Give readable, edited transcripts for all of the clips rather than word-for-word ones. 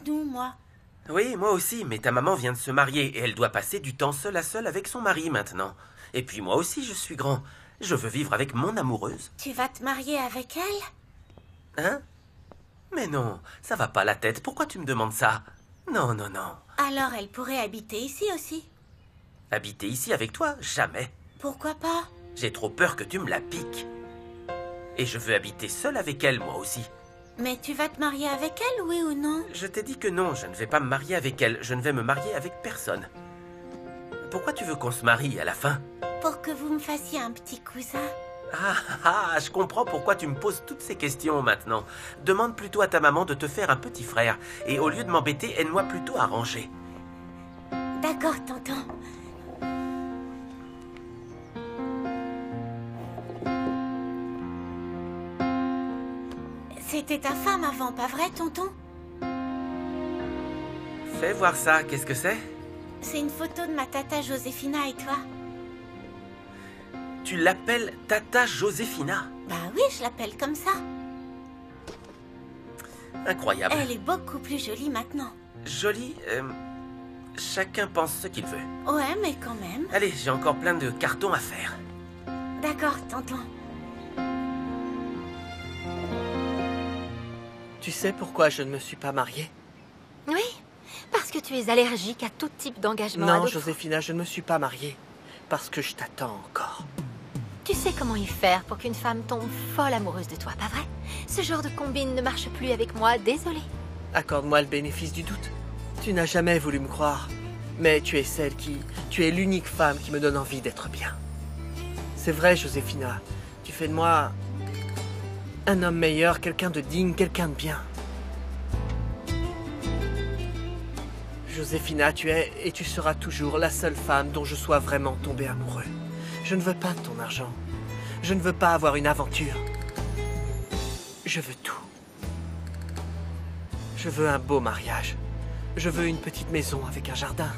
nous, moi. Oui, moi aussi, mais ta maman vient de se marier et elle doit passer du temps seule à seule avec son mari maintenant. Et puis moi aussi, je suis grand. Je veux vivre avec mon amoureuse. Tu vas te marier avec elle? Hein? Mais non, ça va pas la tête. Pourquoi tu me demandes ça? Non, non, non. Alors elle pourrait habiter ici aussi. Habiter ici avec toi? Jamais. Pourquoi pas? J'ai trop peur que tu me la piques. Et je veux habiter seule avec elle, moi aussi. Mais tu vas te marier avec elle, oui ou non? Je t'ai dit que non, je ne vais pas me marier avec elle. Je ne vais me marier avec personne. Pourquoi tu veux qu'on se marie à la fin? Pour que vous me fassiez un petit cousin. Je comprends pourquoi tu me poses toutes ces questions maintenant. Demande plutôt à ta maman de te faire un petit frère. Et au lieu de m'embêter, aide-moi plutôt à ranger. D'accord, tonton. C'était ta femme avant, pas vrai, tonton? Fais voir ça, qu'est-ce que c'est? C'est une photo de ma tata Joséphina et toi. Tu l'appelles Tata Joséphina? Bah oui, je l'appelle comme ça. Incroyable. Elle est beaucoup plus jolie maintenant. Jolie, chacun pense ce qu'il veut. Ouais, mais quand même. Allez, j'ai encore plein de cartons à faire. D'accord, tonton. Tu sais pourquoi je ne me suis pas mariée? Oui, parce que tu es allergique à tout type d'engagement. Non, Joséphina, je ne me suis pas mariée. Parce que je t'attends encore. Tu sais comment y faire pour qu'une femme tombe folle amoureuse de toi, pas vrai? Ce genre de combine ne marche plus avec moi, désolée. Accorde-moi le bénéfice du doute. Tu n'as jamais voulu me croire. Mais tu es Tu es l'unique femme qui me donne envie d'être bien. C'est vrai, Joséphina. Tu fais de moi un homme meilleur, quelqu'un de digne, quelqu'un de bien. Joséphina, tu es et tu seras toujours la seule femme dont je sois vraiment tombé amoureux. Je ne veux pas de ton argent. Je ne veux pas avoir une aventure. Je veux tout. Je veux un beau mariage. Je veux une petite maison avec un jardin.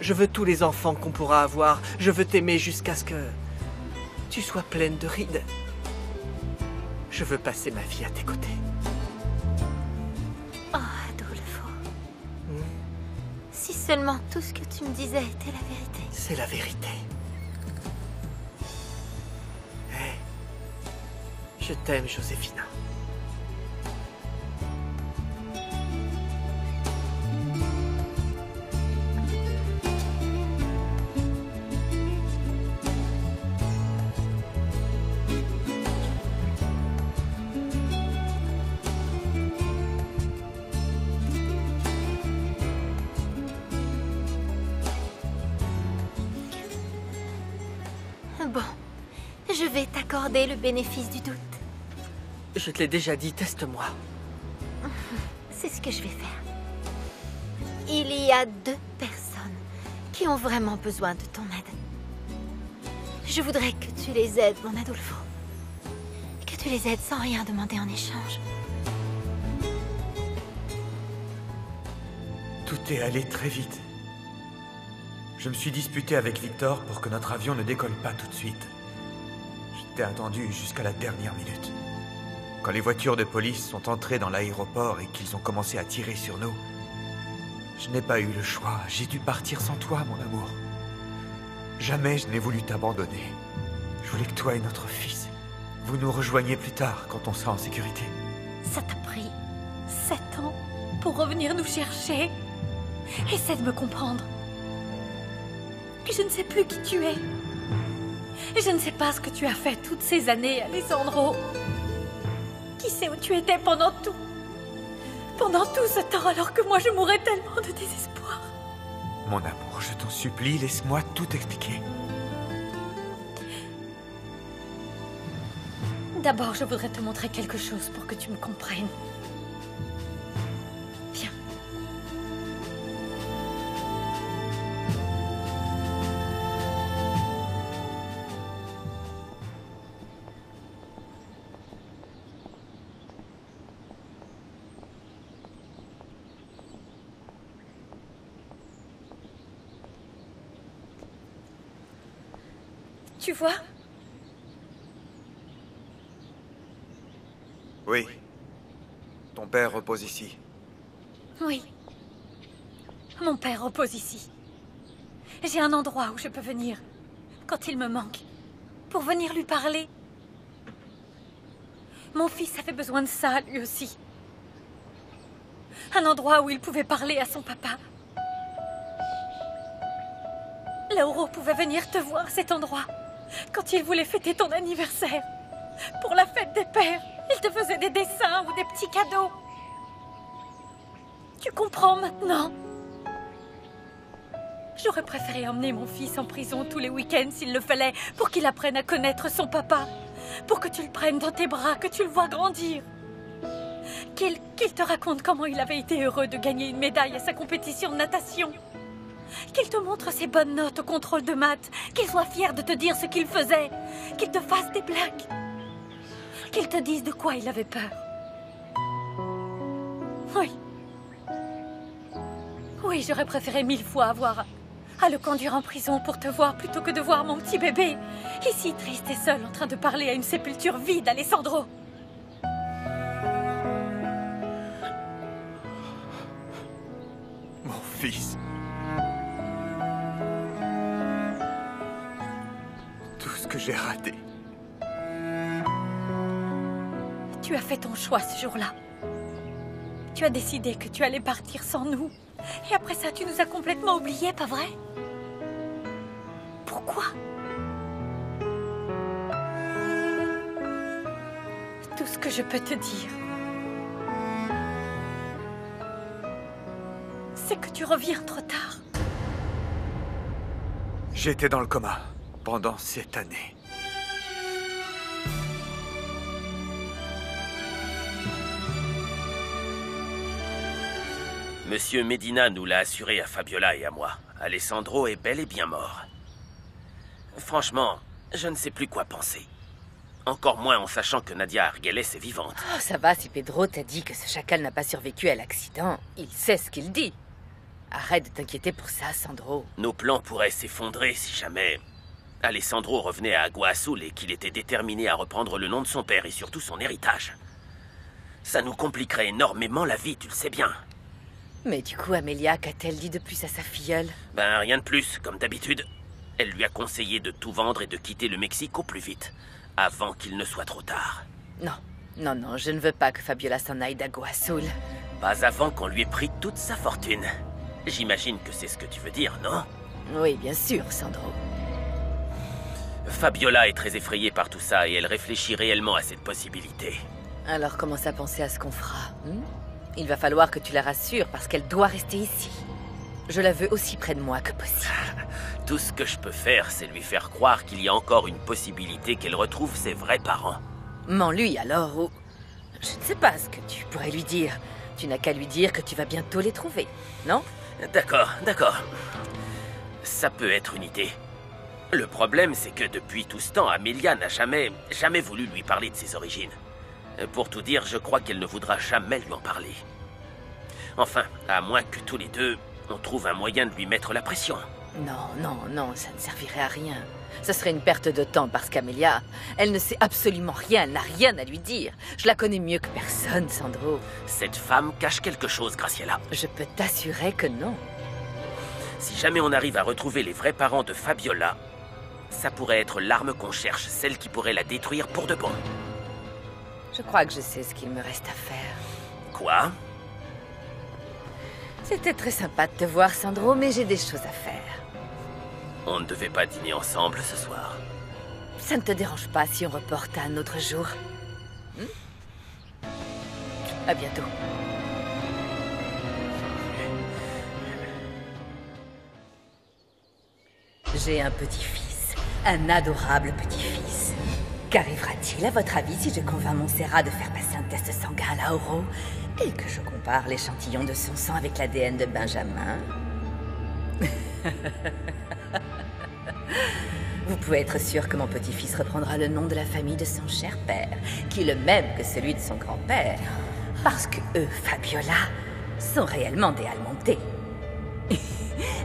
Je veux tous les enfants qu'on pourra avoir. Je veux t'aimer jusqu'à ce que tu sois pleine de rides. Je veux passer ma vie à tes côtés. Oh, Adolfo. Si seulement tout ce que tu me disais était la vérité. C'est la vérité. Hé, je t'aime, Joséphina. Bon, je vais t'accorder le bénéfice du doute. Je te l'ai déjà dit, teste-moi. C'est ce que je vais faire. Il y a 2 personnes qui ont vraiment besoin de ton aide. Je voudrais que tu les aides, mon Adolfo. Que tu les aides sans rien demander en échange. Tout est allé très vite. Je me suis disputé avec Victor pour que notre avion ne décolle pas tout de suite. Je t'ai attendu jusqu'à la dernière minute. Quand les voitures de police sont entrées dans l'aéroport et qu'ils ont commencé à tirer sur nous, je n'ai pas eu le choix. J'ai dû partir sans toi, mon amour. Jamais je n'ai voulu t'abandonner. Je voulais que toi et notre fils, vous nous rejoigniez plus tard quand on sera en sécurité. Ça t'a pris 7 ans pour revenir nous chercher. Essaie de me comprendre. Je ne sais plus qui tu es. Et je ne sais pas ce que tu as fait toutes ces années, Alessandro. Qui sait où tu étais pendant tout ce temps, alors que moi je mourais tellement de désespoir. Mon amour, je t'en supplie, laisse-moi tout expliquer. D'abord, je voudrais te montrer quelque chose pour que tu me comprennes. Viens. Tu vois ? Oui. Ton père repose ici. Oui. Mon père repose ici. J'ai un endroit où je peux venir, quand il me manque, pour venir lui parler. Mon fils avait besoin de ça, lui aussi. Un endroit où il pouvait parler à son papa. Lauro pouvait venir te voir, cet endroit, quand il voulait fêter ton anniversaire. Pour la fête des pères, il te faisait des dessins ou des petits cadeaux. Tu comprends maintenant? J'aurais préféré emmener mon fils en prison tous les week-ends s'il le fallait, pour qu'il apprenne à connaître son papa. Pour que tu le prennes dans tes bras, que tu le vois grandir. Qu'il te raconte comment il avait été heureux de gagner une médaille à sa compétition de natation. Qu'il te montre ses bonnes notes au contrôle de maths. Qu'il soit fier de te dire ce qu'il faisait. Qu'il te fasse des blagues. Qu'il te dise de quoi il avait peur. Oui. Oui, j'aurais préféré 1000 fois avoir à le conduire en prison pour te voir plutôt que de voir mon petit bébé, ici triste et seul en train de parler à une sépulture vide, Alessandro. Mon fils. Tout ce que j'ai raté. Tu as fait ton choix ce jour-là. Tu as décidé que tu allais partir sans nous. Et après ça, tu nous as complètement oubliés, pas vrai? Pourquoi? Tout ce que je peux te dire, c'est que tu reviens trop tard. J'étais dans le coma pendant cette année. Monsieur Medina nous l'a assuré à Fabiola et à moi. Alessandro est bel et bien mort. Franchement, je ne sais plus quoi penser. Encore moins en sachant que Nadia Argeles est vivante. Oh, ça va, si Pedro t'a dit que ce chacal n'a pas survécu à l'accident, il sait ce qu'il dit. Arrête de t'inquiéter pour ça, Sandro. Nos plans pourraient s'effondrer si jamais Alessandro revenait à Agua Azul et qu'il était déterminé à reprendre le nom de son père et surtout son héritage. Ça nous compliquerait énormément la vie, tu le sais bien. Mais du coup, Amelia, qu'a-t-elle dit de plus à sa filleule? Ben, rien de plus, comme d'habitude. Elle lui a conseillé de tout vendre et de quitter le Mexique au plus vite, avant qu'il ne soit trop tard. Non, non, non, je ne veux pas que Fabiola s'en aille d'Agua Azul. Pas avant qu'on lui ait pris toute sa fortune. J'imagine que c'est ce que tu veux dire, non? Oui, bien sûr, Sandro. Fabiola est très effrayée par tout ça et elle réfléchit réellement à cette possibilité. Alors commence à penser à ce qu'on fera. Il va falloir que tu la rassures parce qu'elle doit rester ici. Je la veux aussi près de moi que possible. Tout ce que je peux faire, c'est lui faire croire qu'il y a encore une possibilité qu'elle retrouve ses vrais parents. Mens-lui alors ou... Je ne sais pas ce que tu pourrais lui dire. Tu n'as qu'à lui dire que tu vas bientôt les trouver, non? D'accord, d'accord. Ça peut être une idée. Le problème, c'est que depuis tout ce temps, Amelia n'a jamais voulu lui parler de ses origines. Pour tout dire, je crois qu'elle ne voudra jamais lui en parler. Enfin, à moins que tous les deux, on trouve un moyen de lui mettre la pression. Non, non, non, ça ne servirait à rien. Ce serait une perte de temps parce qu'Amelia, elle ne sait absolument rien, elle n'a rien à lui dire. Je la connais mieux que personne, Sandro. Cette femme cache quelque chose, Graciela. Je peux t'assurer que non. Si jamais on arrive à retrouver les vrais parents de Fabiola, ça pourrait être l'arme qu'on cherche, celle qui pourrait la détruire pour de bon. Je crois que je sais ce qu'il me reste à faire. Quoi? C'était très sympa de te voir, Sandro, mais j'ai des choses à faire. On ne devait pas dîner ensemble ce soir. Ça ne te dérange pas si on reporte à un autre jour? À bientôt. J'ai un petit-fils, un adorable petit-fils. Qu'arrivera-t-il, à votre avis, si je convainc Montserrat de faire passer un test sanguin à Lauro et que je compare l'échantillon de son sang avec l'ADN de Benjamin? Vous pouvez être sûr que mon petit-fils reprendra le nom de la famille de son cher père, qui est le même que celui de son grand-père, parce que eux, Fabiola, sont réellement des Almontés.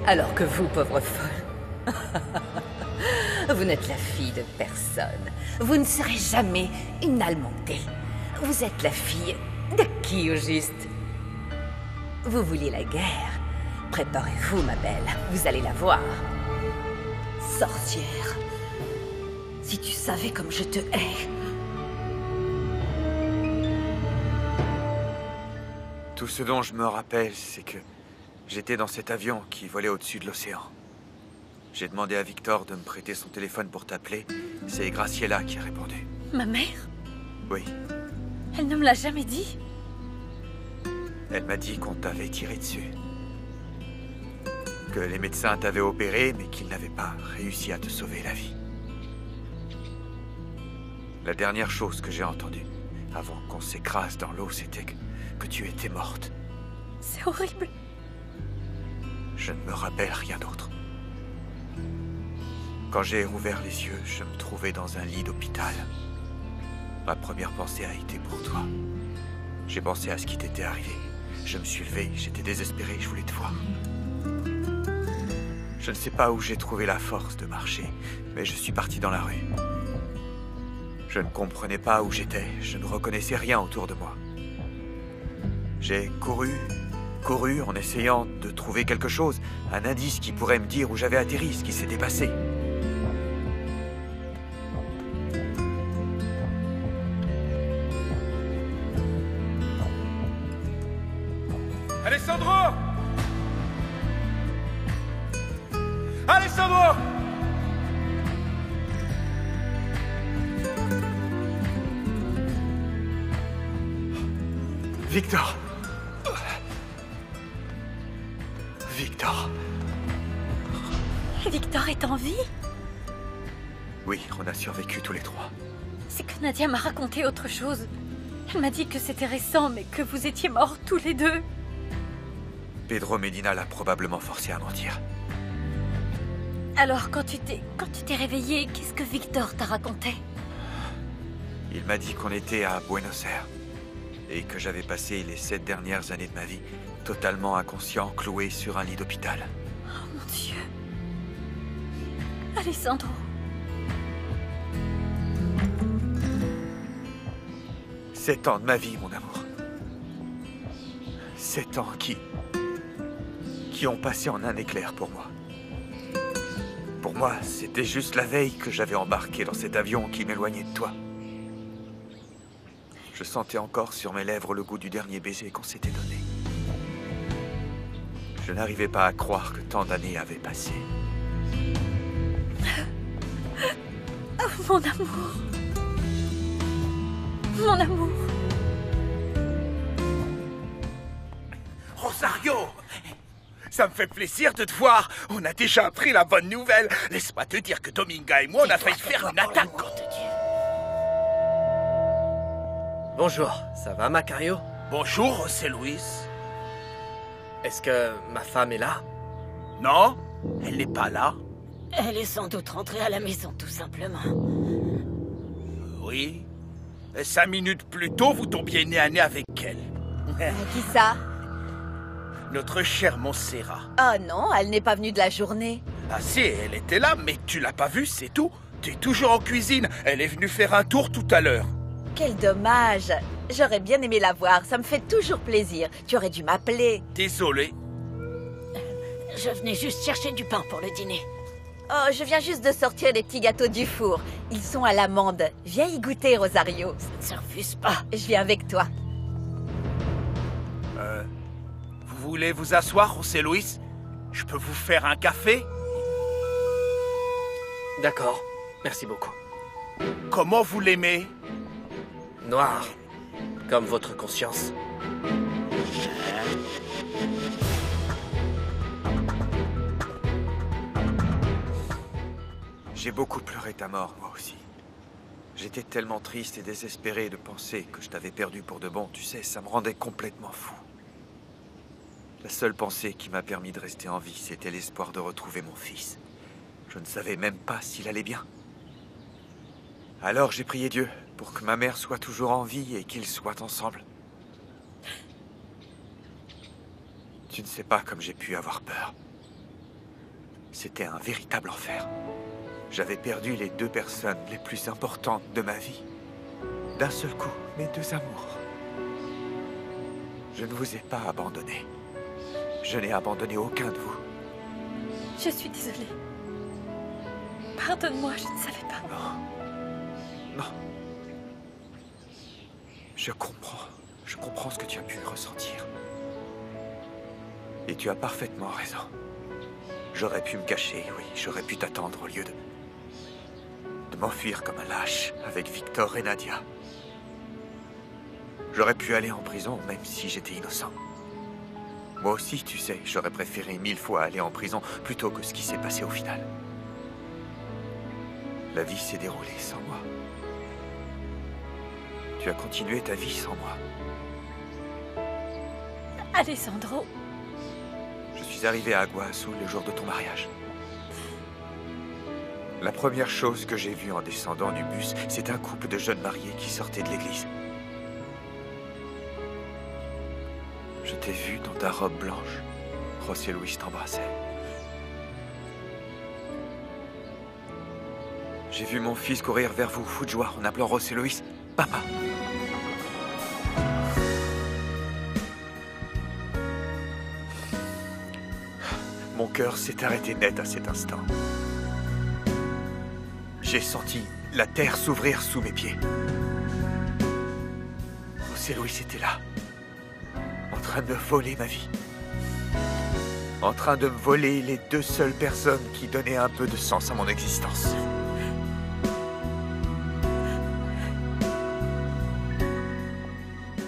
Alors que vous, pauvre folle, vous n'êtes la fille de personne. Vous ne serez jamais une Almontée. Vous êtes la fille de qui, au juste? Vous vouliez la guerre. Préparez-vous, ma belle. Vous allez la voir. Sorcière. Si tu savais comme je te hais. Tout ce dont je me rappelle, c'est que j'étais dans cet avion qui volait au-dessus de l'océan. J'ai demandé à Victor de me prêter son téléphone pour t'appeler. C'est Graciela qui a répondu. Ma mère? Oui, Elle ne me l'a jamais dit. elle m'a dit qu'on t'avait tiré dessus. Que les médecins t'avaient opéré, mais qu'ils n'avaient pas réussi à te sauver la vie. La dernière chose que j'ai entendue, avant qu'on s'écrase dans l'eau, c'était que tu étais morte. C'est horrible. Je ne me rappelle rien d'autre. Quand j'ai rouvert les yeux, je me trouvais dans un lit d'hôpital. Ma première pensée a été pour toi. J'ai pensé à ce qui t'était arrivé. Je me suis levé, j'étais désespéré, je voulais te voir. Je ne sais pas où j'ai trouvé la force de marcher, mais je suis parti dans la rue. Je ne comprenais pas où j'étais, je ne reconnaissais rien autour de moi. J'ai couru en essayant de trouver quelque chose, un indice qui pourrait me dire où j'avais atterri, ce qui s'était passé. Alessandro! Alessandro! Victor! Victor! Victor est en vie? Oui, on a survécu tous les trois. C'est que Nadia m'a raconté autre chose. Elle m'a dit que c'était récent, mais que vous étiez morts tous les deux. Pedro Medina l'a probablement forcé à mentir. Alors, quand tu t'es réveillé, qu'est-ce que Victor t'a raconté? Il m'a dit qu'on était à Buenos Aires et que j'avais passé les 7 dernières années de ma vie totalement inconscient, cloué sur un lit d'hôpital. Oh mon Dieu. Alessandro. 7 ans de ma vie, mon amour. 7 ans qui ont passé en un éclair pour moi. Pour moi, c'était juste la veille que j'avais embarqué dans cet avion qui m'éloignait de toi. Je sentais encore sur mes lèvres le goût du dernier baiser qu'on s'était donné. Je n'arrivais pas à croire que tant d'années avaient passé. Oh, mon amour. Mon amour. Rosario! Ça me fait plaisir de te voir. On a déjà appris la bonne nouvelle. Laisse-moi te dire que Dominga et moi, on a failli faire une attaque contre Dieu. Bonjour, ça va, Macario? Bonjour, c'est Louis. Est-ce que ma femme est là? Non, elle n'est pas là. Elle est sans doute rentrée à la maison, tout simplement. Oui. 5 minutes plus tôt, vous tombiez nez à nez avec elle. Qui ça? Notre chère Montserrat. Oh non, elle n'est pas venue de la journée. Ah si, elle était là, mais tu l'as pas vue, c'est tout. Tu es toujours en cuisine. Elle est venue faire un tour tout à l'heure. Quel dommage. J'aurais bien aimé la voir, ça me fait toujours plaisir. Tu aurais dû m'appeler. Désolé. Je venais juste chercher du pain pour le dîner. Oh, je viens juste de sortir les petits gâteaux du four. Ils sont à l'amande. Viens y goûter, Rosario. Ça ne refuse pas. Je viens avec toi. Vous voulez vous asseoir, José Luis? Je peux vous faire un café? D'accord, merci beaucoup. Comment vous l'aimez? Noir, comme votre conscience. J'ai beaucoup pleuré ta mort, moi aussi. J'étais tellement triste et désespéré de penser que je t'avais perdu pour de bon. Tu sais, ça me rendait complètement fou. La seule pensée qui m'a permis de rester en vie, c'était l'espoir de retrouver mon fils. Je ne savais même pas s'il allait bien. Alors j'ai prié Dieu pour que ma mère soit toujours en vie et qu'ils soient ensemble. Tu ne sais pas comme j'ai pu avoir peur. C'était un véritable enfer. J'avais perdu les 2 personnes les plus importantes de ma vie. D'un seul coup, mes 2 amours. Je ne vous ai pas abandonné. Je n'ai abandonné aucun de vous. Je suis désolée. Pardonne-moi, je ne savais pas. Non. Non. Je comprends ce que tu as pu ressentir. Et tu as parfaitement raison. J'aurais pu me cacher, oui, j'aurais pu t'attendre au lieu de m'enfuir comme un lâche avec Victor et Nadia. J'aurais pu aller en prison même si j'étais innocent. Moi aussi, tu sais, j'aurais préféré 1000 fois aller en prison plutôt que ce qui s'est passé au final. La vie s'est déroulée sans moi. Tu as continué ta vie sans moi. Alessandro, Je suis arrivé à Agua Azul le jour de ton mariage. La première chose que j'ai vue en descendant du bus, c'est un couple de jeunes mariés qui sortaient de l'église. Je t'ai vu dans ta robe blanche. José Luis t'embrassait. J'ai vu mon fils courir vers vous, fou de joie, en appelant José Luis « Papa ». Mon cœur s'est arrêté net à cet instant. J'ai senti la terre s'ouvrir sous mes pieds. José Luis était là, en train de me voler ma vie. En train de me voler les 2 seules personnes qui donnaient un peu de sens à mon existence.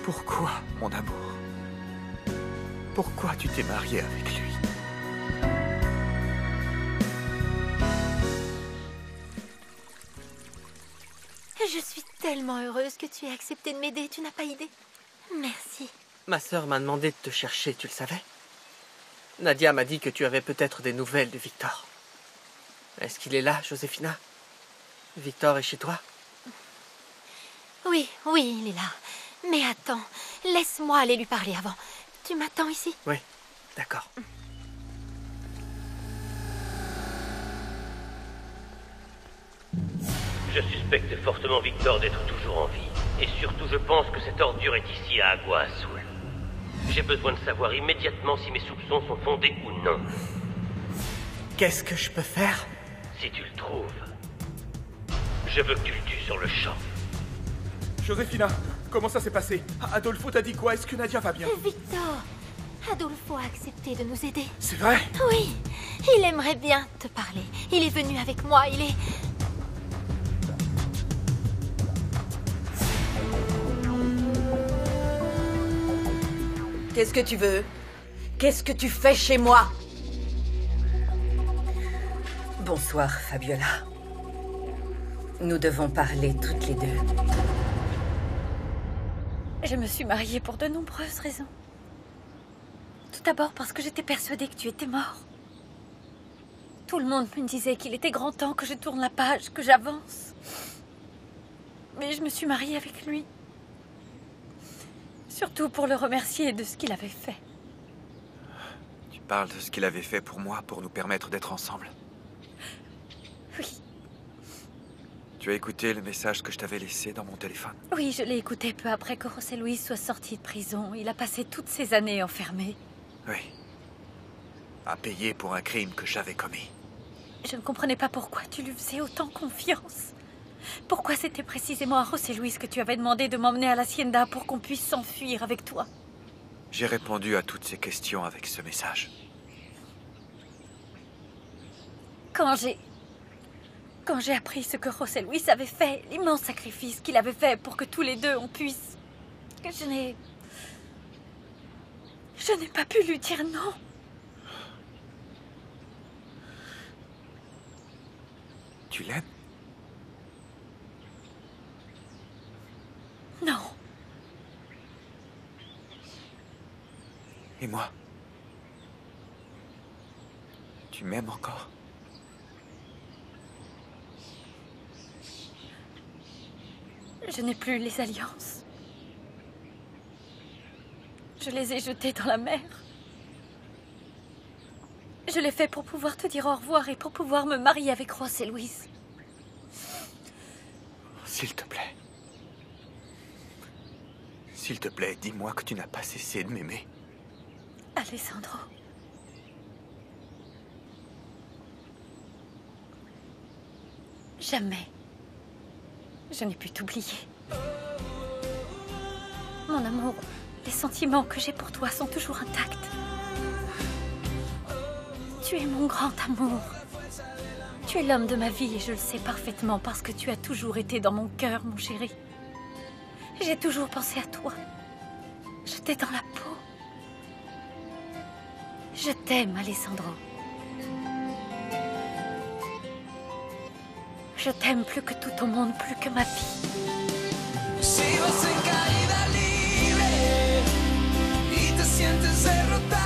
Pourquoi, mon amour? Pourquoi tu t'es marié avec lui? Je suis tellement heureuse que tu aies accepté de m'aider, tu n'as pas idée. Merci. Ma sœur m'a demandé de te chercher, tu le savais? Nadia m'a dit que tu avais peut-être des nouvelles de Victor. Est-ce qu'il est là, Josefina? Victor est chez toi? Oui, il est là. Mais attends, laisse-moi aller lui parler avant. Tu m'attends ici? Oui, d'accord. Je suspecte fortement Victor d'être toujours en vie. Et surtout, je pense que cette ordure est ici à Agua Azul. J'ai besoin de savoir immédiatement si mes soupçons sont fondés ou non. Qu'est-ce que je peux faire? Si tu le trouves, je veux que tu le tues sur le champ. Josefina, comment ça s'est passé? Adolfo t'a dit quoi? Est-ce que Nadia va bien? Victor, Adolfo a accepté de nous aider. C'est vrai? Oui, il aimerait bien te parler. Il est venu avec moi, il est... Qu'est-ce que tu veux? Qu'est-ce que tu fais chez moi? Bonsoir, Fabiola. Nous devons parler toutes les deux. je me suis mariée pour de nombreuses raisons. Tout d'abord parce que j'étais persuadée que tu étais mort. Tout le monde me disait qu'il était grand temps que je tourne la page, que j'avance. Mais je me suis mariée avec lui. Surtout pour le remercier de ce qu'il avait fait. Tu parles de ce qu'il avait fait pour moi, pour nous permettre d'être ensemble. Oui. Tu as écouté le message que je t'avais laissé dans mon téléphone? Oui, je l'ai écouté peu après que José Luis soit sorti de prison. Il a passé toutes ces années enfermé. Oui. À payer pour un crime que j'avais commis. Je ne comprenais pas pourquoi tu lui faisais autant confiance. Pourquoi c'était précisément à José Luis que tu avais demandé de m'emmener à l'Hacienda pour qu'on puisse s'enfuir avec toi? J'ai répondu à toutes ces questions avec ce message. Quand j'ai appris ce que José Luis avait fait, l'immense sacrifice qu'il avait fait pour que tous les deux on puisse... que je n'ai pas pu lui dire non. Tu l'aimes? Non. Et moi? Tu m'aimes encore? Je n'ai plus les alliances. Je les ai jetées dans la mer. Je l'ai fait pour pouvoir te dire au revoir et pour pouvoir me marier avec José Luis. S'il te plaît. S'il te plaît, dis-moi que tu n'as pas cessé de m'aimer. Alessandro, Jamais. Je n'ai pu t'oublier. Mon amour, les sentiments que j'ai pour toi sont toujours intacts. Tu es mon grand amour. Tu es l'homme de ma vie et je le sais parfaitement parce que tu as toujours été dans mon cœur, mon chéri. J'ai toujours pensé à toi. Je t'ai dans la peau. Je t'aime, Alessandro. Je t'aime plus que tout au monde, plus que ma vie. Si vas en caída libre y te sientes derrotada.